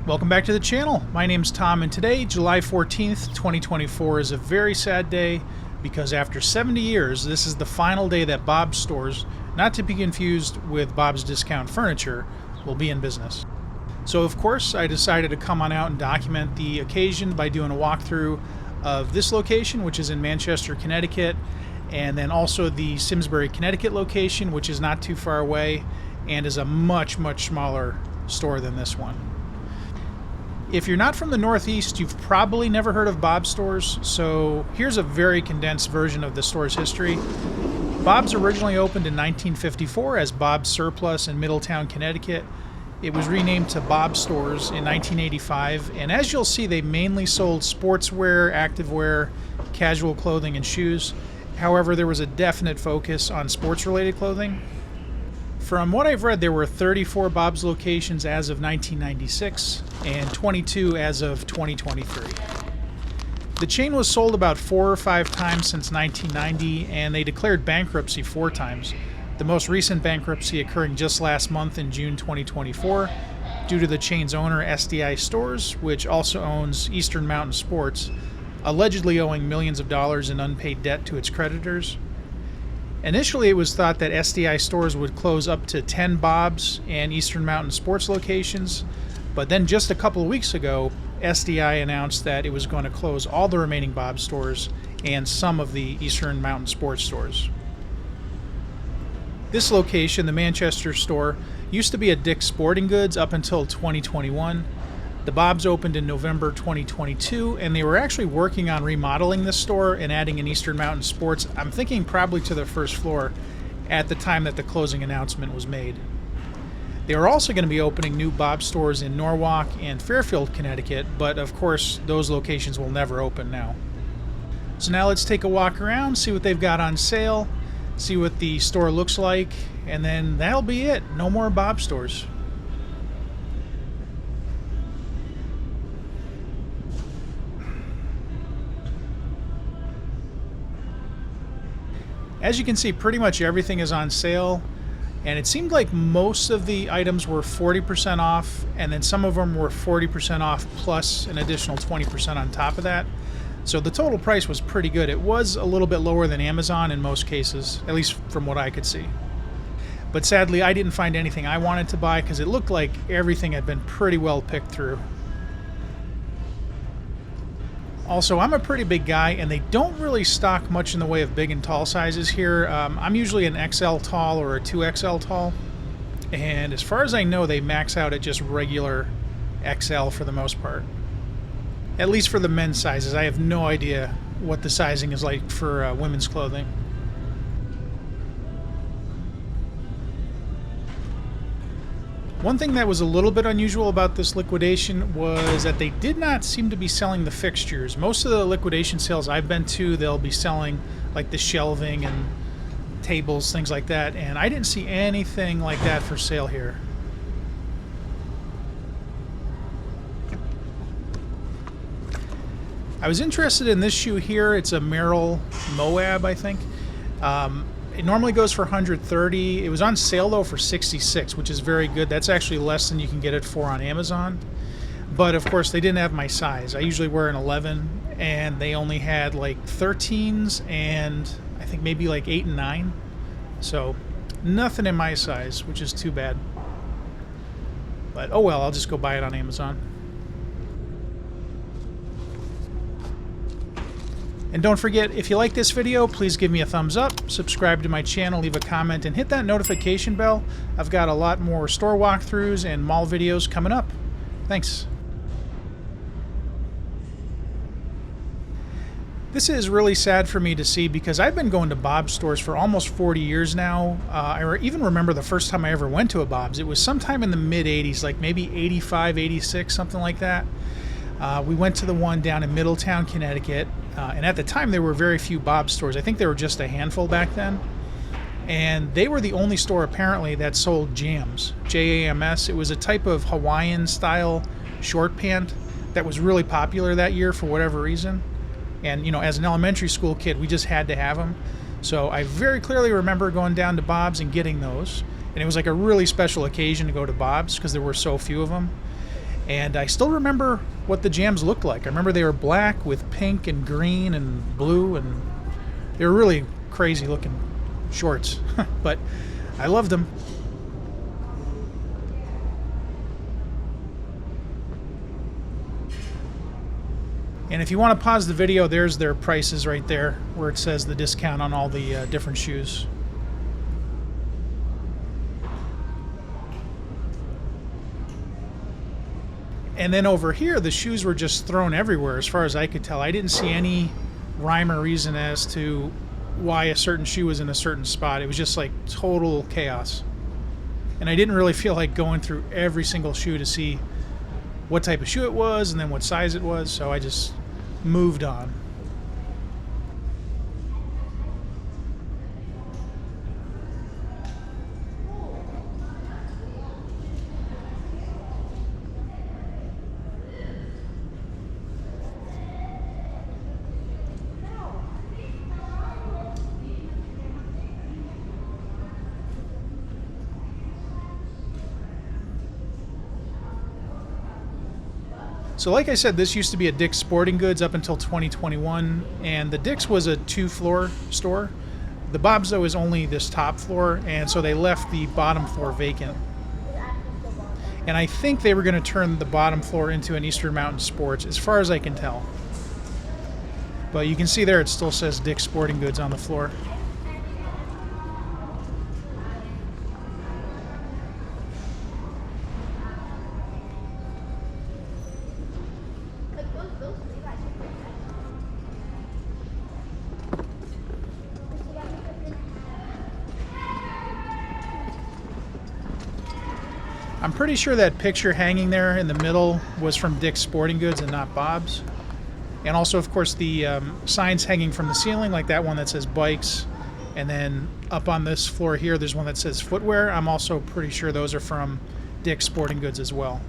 Welcome back to the channel. My name's Tom, and today, July 14th, 2024, is a very sad day because after 70 years, this is the final day that Bob's Stores, not to be confused with Bob's Discount Furniture, will be in business. So of course, I decided to come on out and document the occasion by doing a walkthrough of this location, which is in Manchester, Connecticut, and then also the Simsbury, Connecticut location, which is not too far away and is a much smaller store than this one. If you're not from the Northeast, you've probably never heard of Bob's Stores, so here's a very condensed version of the store's history. Bob's originally opened in 1954 as Bob's Surplus in Middletown, Connecticut. It was renamed to Bob's Stores in 1985, and as you'll see, they mainly sold sportswear, activewear, casual clothing, and shoes. However, there was a definite focus on sports-related clothing. From what I've read, there were 34 Bob's locations as of 1996 and 22 as of 2023. The chain was sold about 4 or 5 times since 1990, and they declared bankruptcy 4 times, the most recent bankruptcy occurring just last month in June 2024 due to the chain's owner, SDI Stores, which also owns Eastern Mountain Sports, allegedly owing millions of dollars in unpaid debt to its creditors. Initially, it was thought that SDI Stores would close up to 10 Bob's and Eastern Mountain Sports locations, but then just a couple of weeks ago, SDI announced that it was going to close all the remaining Bob's stores and some of the Eastern Mountain Sports stores. This location, the Manchester store, used to be a Dick's Sporting Goods up until 2021. The Bob's opened in November 2022, and they were actually working on remodeling this store and adding an Eastern Mountain Sports, I'm thinking probably to the first floor, at the time that the closing announcement was made. They were also going to be opening new Bob's stores in Norwalk and Fairfield, Connecticut, but of course those locations will never open now. So now let's take a walk around, see what they've got on sale, see what the store looks like, and then that'll be it. No more Bob's stores. As you can see, pretty much everything is on sale, and it seemed like most of the items were 40% off, and then some of them were 40% off plus an additional 20% on top of that. So the total price was pretty good. It was a little bit lower than Amazon in most cases, at least from what I could see. But sadly, I didn't find anything I wanted to buy because it looked like everything had been pretty well picked through. Also, I'm a pretty big guy, and they don't really stock much in the way of big and tall sizes here. I'm usually an XL tall or a 2XL tall, and as far as I know, they max out at just regular XL for the most part. At least for the men's sizes. I have no idea what the sizing is like for women's clothing. One thing that was a little bit unusual about this liquidation was that they did not seem to be selling the fixtures. Most of the liquidation sales I've been to, they'll be selling like the shelving and tables, things like that, and I didn't see anything like that for sale here. I was interested in this shoe here. It's a Merrill Moab, I think. It normally goes for $130. It was on sale though for $66, which is very good. That's actually less than you can get it for on Amazon. But of course they didn't have my size. I usually wear an 11, and they only had like 13s and I think maybe like 8 and 9. So nothing in my size, which is too bad. But oh well, I'll just go buy it on Amazon. And don't forget, if you like this video, please give me a thumbs up, subscribe to my channel, leave a comment, and hit that notification bell. I've got a lot more store walkthroughs and mall videos coming up. Thanks. This is really sad for me to see because I've been going to Bob's stores for almost 40 years now. I even remember the first time I ever went to a Bob's. It was sometime in the mid-'80s, like maybe 85, 86, something like that. We went to the one down in Middletown, Connecticut, and at the time there were very few Bob's stores. I think there were just a handful back then. And they were the only store apparently that sold jams, J-A-M-S. It was a type of Hawaiian-style short pant that was really popular that year for whatever reason. And, you know, as an elementary school kid, we just had to have them. So I very clearly remember going down to Bob's and getting those. And it was like a really special occasion to go to Bob's because there were so few of them. And I still remember what the jams looked like. I remember they were black with pink and green and blue, and they were really crazy looking shorts. But I loved them. And if you want to pause the video, there's their prices right there where it says the discount on all the different shoes. And then over here, the shoes were just thrown everywhere as far as I could tell. I didn't see any rhyme or reason as to why a certain shoe was in a certain spot. It was just like total chaos. And I didn't really feel like going through every single shoe to see what type of shoe it was and then what size it was, so I just moved on. So like I said, this used to be a Dick's Sporting Goods up until 2021, and the Dick's was a 2-floor store. The Bob's, though, is only this top floor, and so they left the bottom floor vacant. And I think they were going to turn the bottom floor into an Eastern Mountain Sports, as far as I can tell. But you can see there it still says Dick's Sporting Goods on the floor. I'm pretty sure that picture hanging there in the middle was from Dick's Sporting Goods and not Bob's. And also, of course, the signs hanging from the ceiling, like that one that says bikes. And then up on this floor here, there's one that says footwear. I'm also pretty sure those are from Dick's Sporting Goods as well.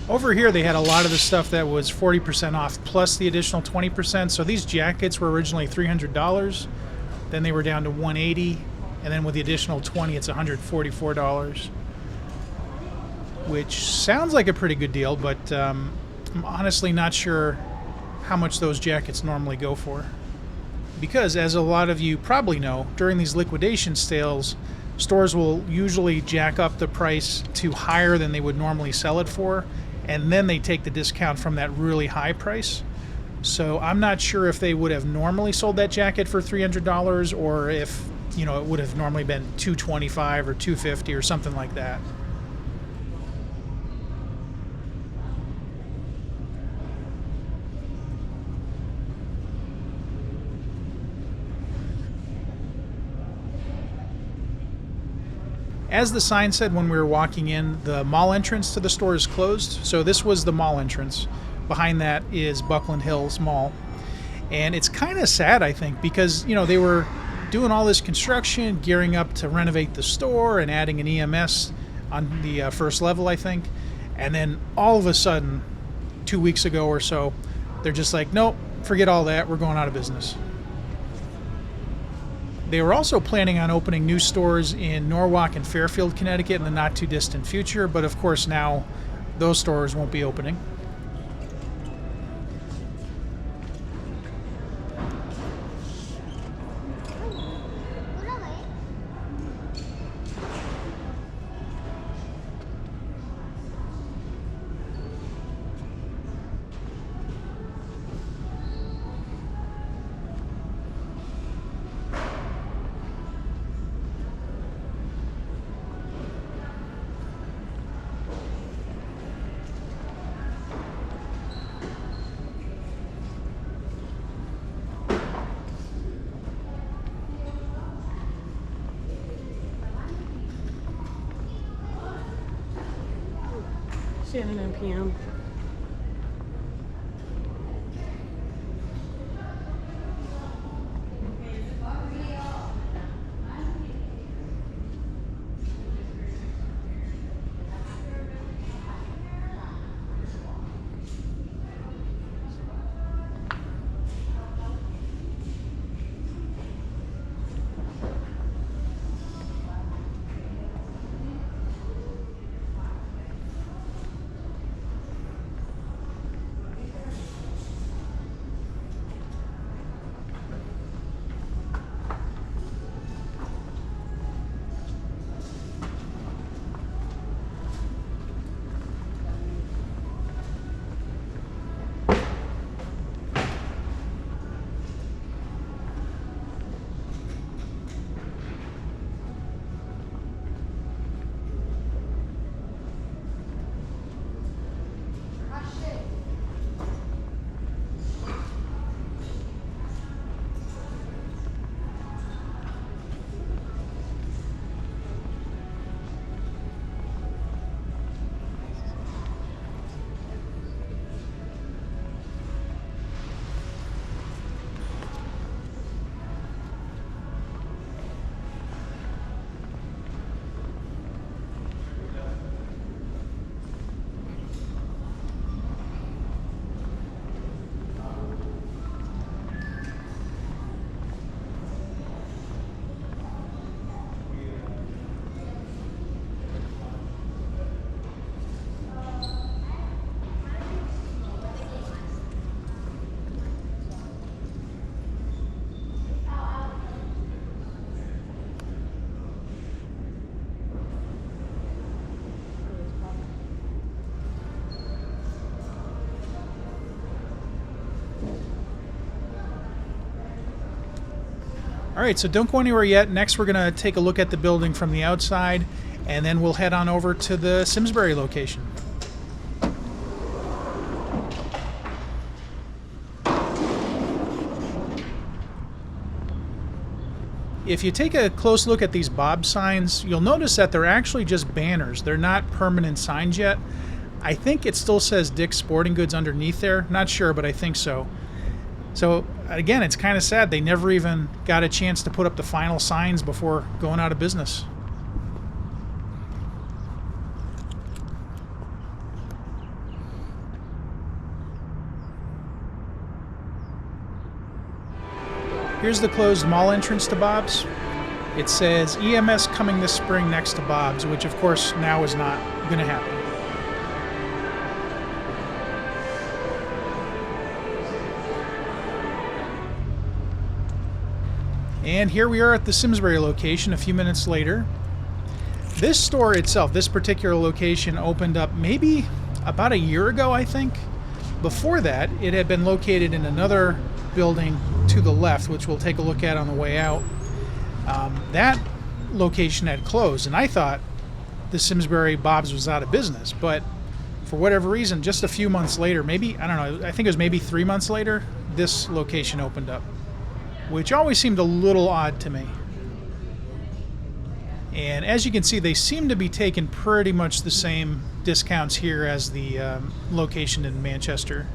Over here they had a lot of the stuff that was 40% off plus the additional 20%. So these jackets were originally $300, then they were down to $180, and then with the additional 20 it's $144, which sounds like a pretty good deal, but I'm honestly not sure how much those jackets normally go for. Because, as a lot of you probably know, during these liquidation sales, stores will usually jack up the price to higher than they would normally sell it for, and then they take the discount from that really high price. So I'm not sure if they would have normally sold that jacket for $300 or if, it would have normally been $225 or $250 or something like that. As the sign said when we were walking in, the mall entrance to the store is closed. So this was the mall entrance. Behind that is Buckland Hills Mall. And it's kind of sad, I think, because, they were doing all this construction, gearing up to renovate the store and adding an EMS on the first level, I think. And then all of a sudden, 2 weeks ago or so, they're just like, nope, forget all that. We're going out of business. They were also planning on opening new stores in Norwalk and Fairfield, Connecticut in the not too distant future, but of course now those stores won't be opening. Shannon and PM. All right, so don't go anywhere yet. Next, we're going to take a look at the building from the outside, and then we'll head on over to the Simsbury location. If you take a close look at these Bob signs, you'll notice that they're actually just banners. They're not permanent signs yet. I think it still says Dick's Sporting Goods underneath there. Not sure, but I think so. So again, it's kind of sad. They never even got a chance to put up the final signs before going out of business. Here's the closed mall entrance to Bob's. It says EMS coming this spring next to Bob's, which of course now is not going to happen. And here we are at the Simsbury location a few minutes later. This store itself, this particular location, opened up maybe about a year ago, I think. Before that, it had been located in another building to the left, which we'll take a look at on the way out. That location had closed, and I thought the Simsbury Bob's was out of business, but for whatever reason, just a few months later, maybe, I don't know, I think it was maybe 3 months later, this location opened up, which always seemed a little odd to me. And as you can see, they seem to be taking pretty much the same discounts here as the location in Manchester.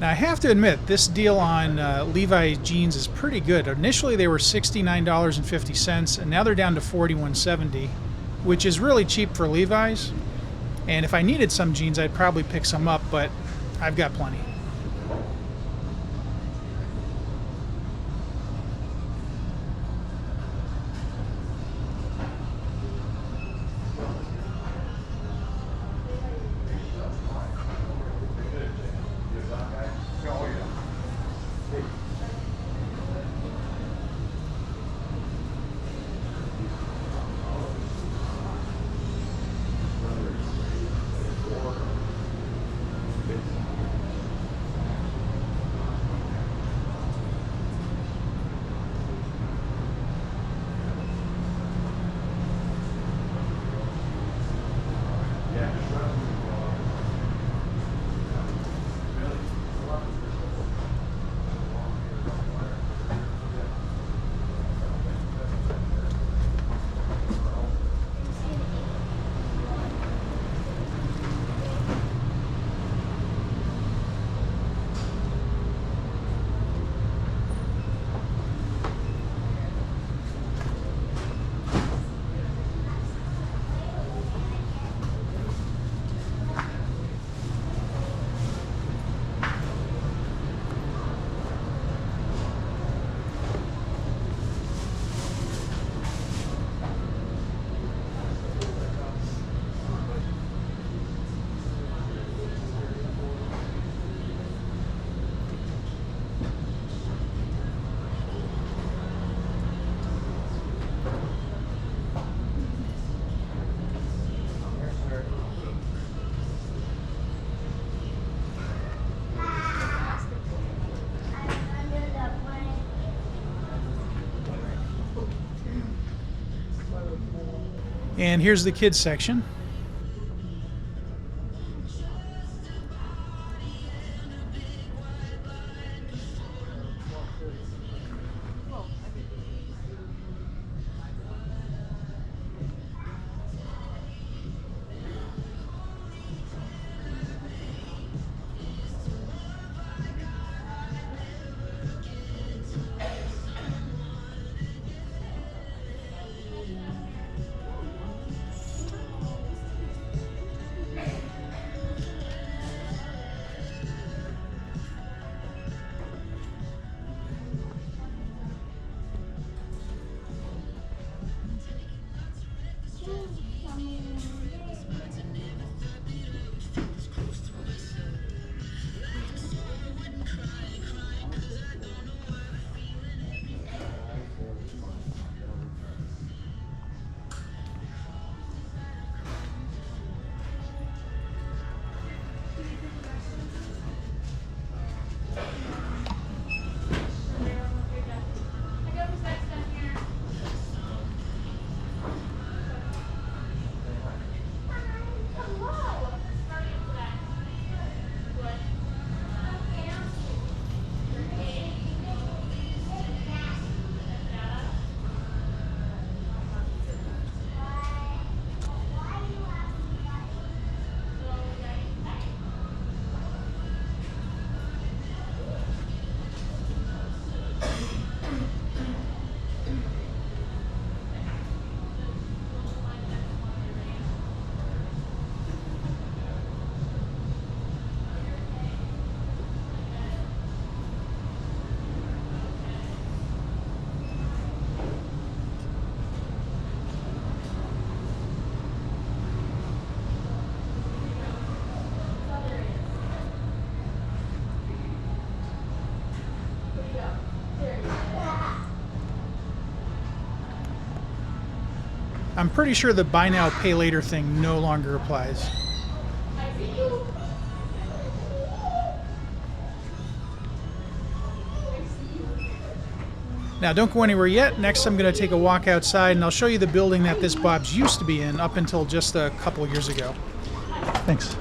Now, I have to admit, this deal on Levi's jeans is pretty good. Initially, they were $69.50, and now they're down to $41.70, which is really cheap for Levi's. And if I needed some jeans, I'd probably pick some up, but I've got plenty. And here's the kids section. I'm pretty sure the buy now, pay later thing no longer applies. Now don't go anywhere yet. Next I'm going to take a walk outside and I'll show you the building that this Bob's used to be in up until just a couple years ago. Thanks.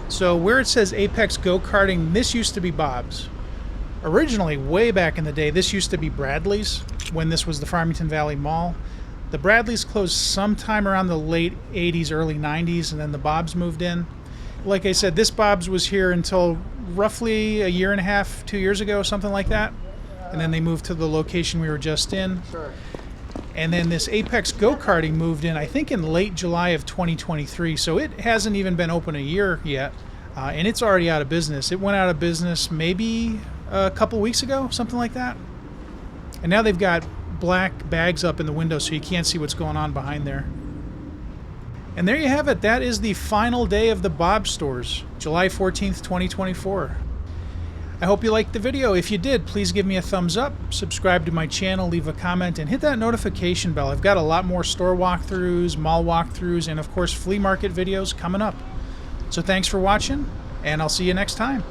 So where it says Apex Go-Karting, this used to be Bob's. Originally, way back in the day, this used to be Bradley's when this was the Farmington Valley Mall. The Bradley's closed sometime around the late 80s, early 90s, and then the Bob's moved in. Like I said, this Bob's was here until roughly a year and a half, 2 years ago, something like that. And then they moved to the location we were just in. Sure. And then this Apex Go-Karting moved in, I think, in late July of 2023. So it hasn't even been open a year yet. And it's already out of business. It went out of business maybe a couple weeks ago, something like that. And now they've got black bags up in the window so you can't see what's going on behind there. And there you have it. That is the final day of the Bob's stores, July 14th, 2024. I hope you liked the video. If you did, please give me a thumbs up, subscribe to my channel, leave a comment, and hit that notification bell. I've got a lot more store walkthroughs, mall walkthroughs, and of course flea market videos coming up. So thanks for watching, and I'll see you next time.